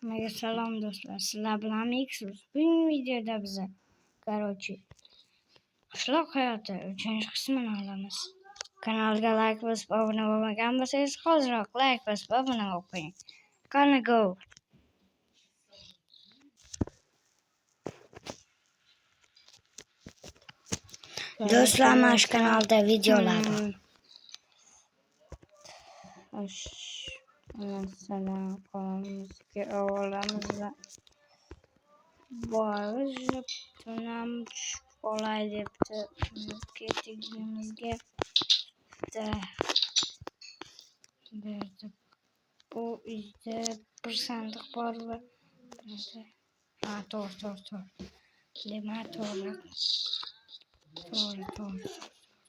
Mega selam do'stlar, sizlar bilan Mixus. Bugungi videoda biz qishloq hayoti 3-chi qismini olamiz. Kanalga like bosib obuna bo'lmagan bo'lsangiz, hoziroq like bosib obuna bo'lib qo'ying. Qani go. Do'stlar, mana shu kanalda videolar bor. Mesela kanalımızga olamizda borib tunam olay debdi ketdigimizga berdi. Bu uyda bir sandiq bor va to'g'ri. Demak,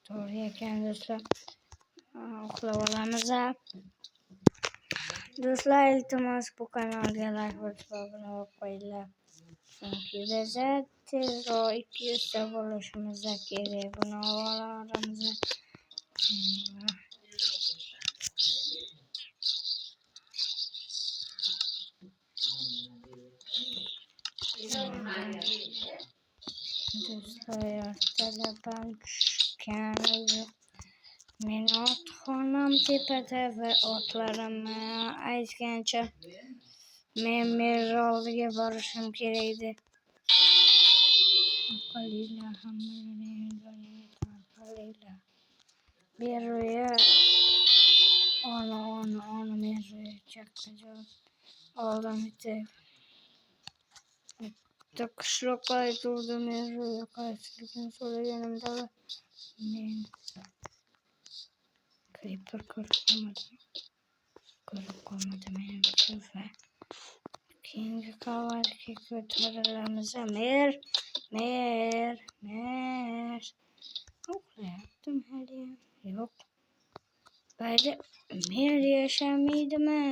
to'g'ri ekan do'stlar. Uxlab olamiz. Do'stlar, iltimos bu kanalga like bosib obuna bo'lib qo'yinglar. Chunki biz tezroq 200 ta bo'lishimiz kerak. Buni olamiz. Do'stlar, telefon tushgan. Men otxonam tepada va otlarimni aytgancha men oldiga borishim kerak edi. Qolinglar, hammalar. Beruya ona meruya chaqqa oldim bitta qishloqqa aytuvdim, meruya qaysiligini so'raganimda men klipper ko'rib qolmadim menimcha va keyingi qavatga ko'tarilamiz. Mer uxlayaptim haliyam. Yo'q, bayda mer yashamaydimi?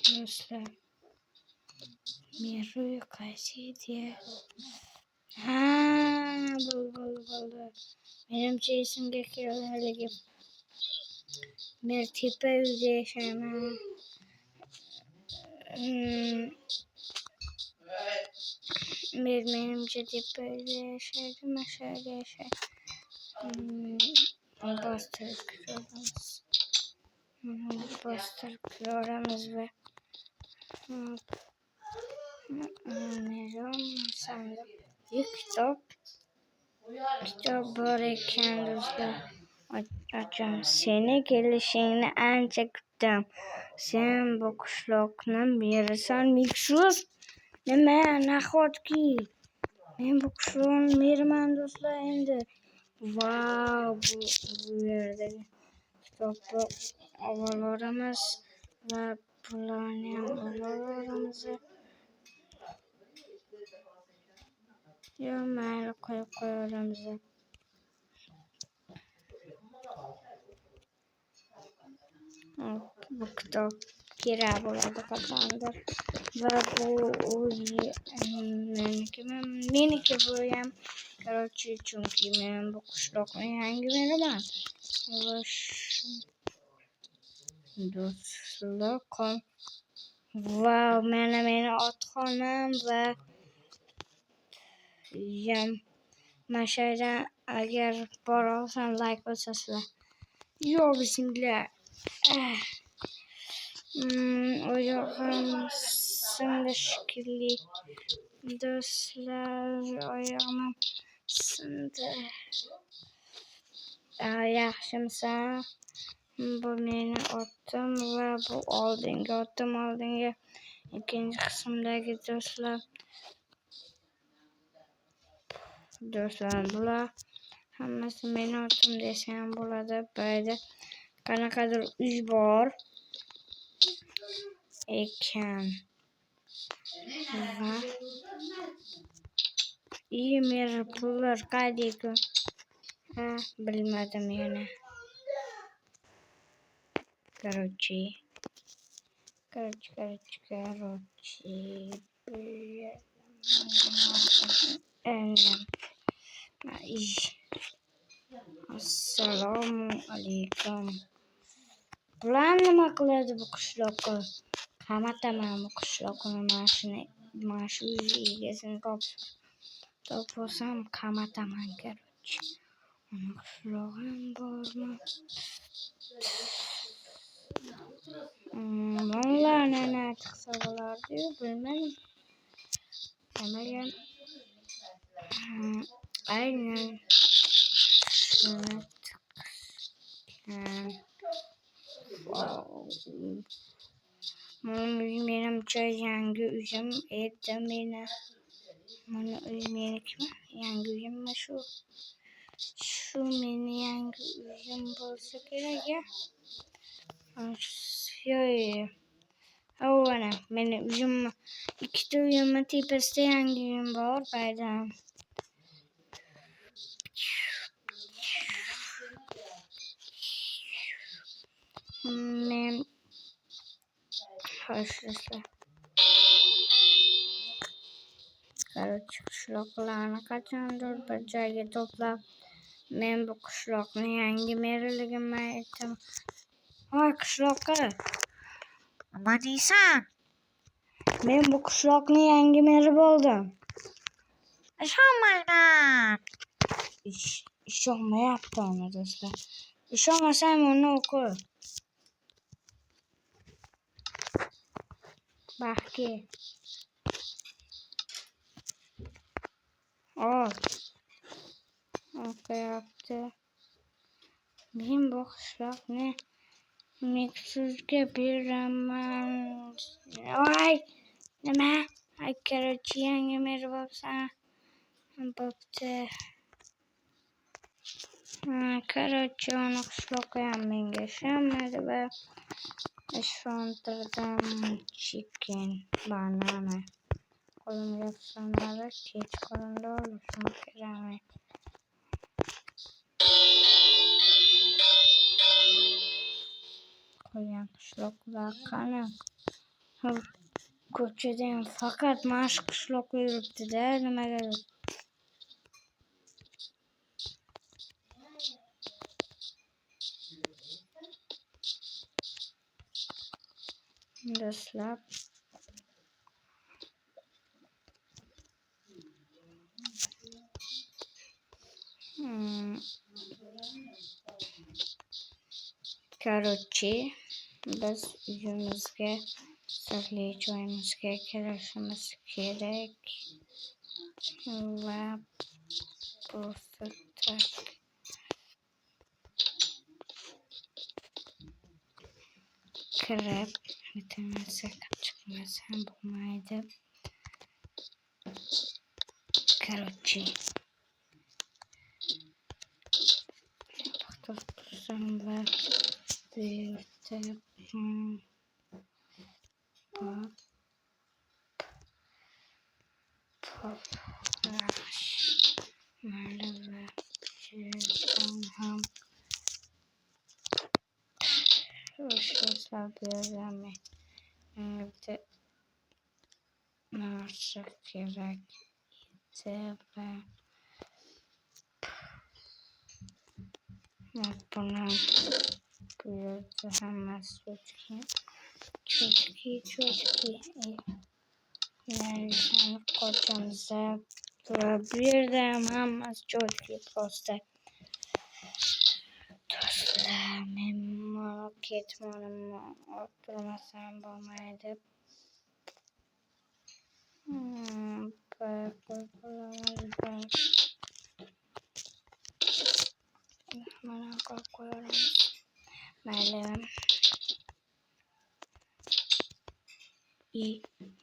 Do'stlar, meruya qaysi edi? Bo'ldi. Menimcha esimga keldi haligi. Men tepa uyda yashayman. Menimcha tepa uyda yashaydi. Bostirib ko'ramiz va kitob bor ekan do'stlar. Ochamiz. Seni kelishingni ancha kutdim. Sen bu qishloqni merisan, Mixus. Nima, nahotki men bu qishloqni meriman do'stlar endi. Vau, bu yerdagi kitobni olaveramiz va pullarni ham olaveramiz. Yo, mayli, qo'yib qo'yaveramiz. Bu kitob kerak bo'ladi qachondir. Va bu meniki bu ham. Chunki men bu qishloqni yangi meraman. Do'stlar, mana meni otxonam va mashaydan agar bora olsam like bosasizlar. Yo, bismillah. Oyog'im sindi shekilli. Do'stlar, oyog'im sindi. Yaxshimisan? Bu meni otim va bu oldinga. Ikkinchi qismdagi do'stlar, bular hammasi meni otim desam bo'ladi. Bayda qanaqadir uy bor ekan va mer pullar qaydiku? Bilmadim yana. Короче. Assalomu alaykum. Bular nima qiladi bu qishloqqa? Qamataman bu qishloqni mana shu uy egasini topsam qamataman короче. Ana qishlog'im bormi? Vallahi ne çıksa bo'lardi-yu, bilmadim. Nimaga? Aynan shuni menimcha yangi uyim edi meni. Mana uy menikimi? Yangi uyimmi shu? Shu meni yangi uyim bo'lsa kerak ya. Yo'q. Ana meni uyimni ikkita uyimni tepasida yangi uyim bor bayram. Men hoşçakal. Короче, qishloqlarni qachondir bir joyga to'plab, men bu qishloqni yangi meriligimni aytaman. Voy qishloqqa, nima deysan? Men bu qishloqni yangi meri bo'ldim. Ishonmayman. Ishonmayapti ona do'stlar. İşonmasam onu oku. Bahki. Okuyapti. Men bu qishloqni Meksuzga beraman. Voy, nima? Короче, yangi meri bo'lsam bo'pti. Короче, ona qishloqqa ham menga ishonmadi va ishontirdim. Chicken banana. Qo'limga sanadi, kechqurunda olishim kerak. Qolgan qishloqlar qani? Ko'chada ham faqat mana shu qishloqqa yuribdi-da, nimagadir. Do'stlar, короче, biz uyimizga sirli joyimizga kirishimiz kerak va po'stak kirib bitta narsa chiqmasam bo'lmaydi. Короче, tursam va bu yerda mayli va ham o'shalar berami bitta narsa kerak edi va buni bu yerda hammasi cho'tki qo'yamiz va bu yerda ham hammasi cho'tki просто. Do'stlar, men mana ketmonimni o'tirmasam bo'lmaydi. Mana qo'yib qo'yamiz. Mayli.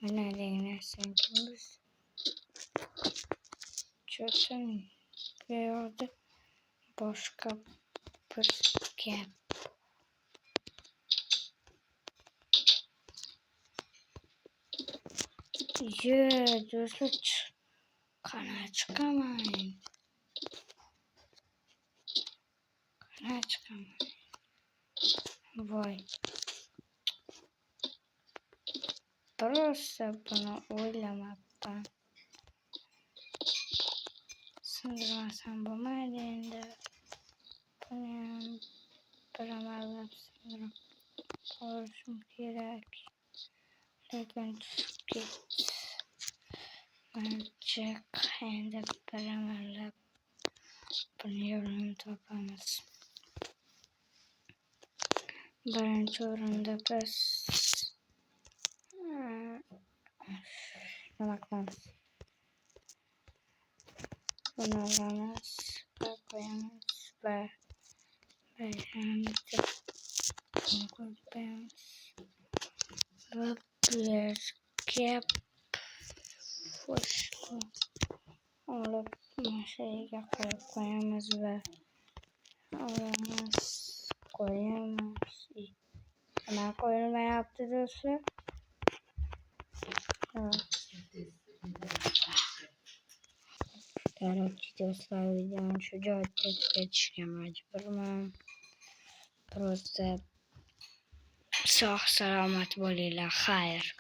Mana degan narsamiz. Cho'tin bu yerda boshqa bir gap. Do'stlar, qana chiqaman. Voy. Просто buni o'ylamabman. Sindirmasam bo'lmaydi endi. Buni ham bir amallab sindirib olsun gerek. Lakin git. Bence kendi paramla bunu yorum toplamaz. Birinci oranda biz bakmamız. Bunu alamaz. Koyamaz. Ve beğenmedi. Koyamaz. Ve bir kep fışkı olup şeyi koyamaz ve alamaz. Koyamaz. Hemen koyulma yaptı dostlar. Evet. Короче, достал видео, чуть-чуть geçmedi. Просто sağ salamat boluyla hayır.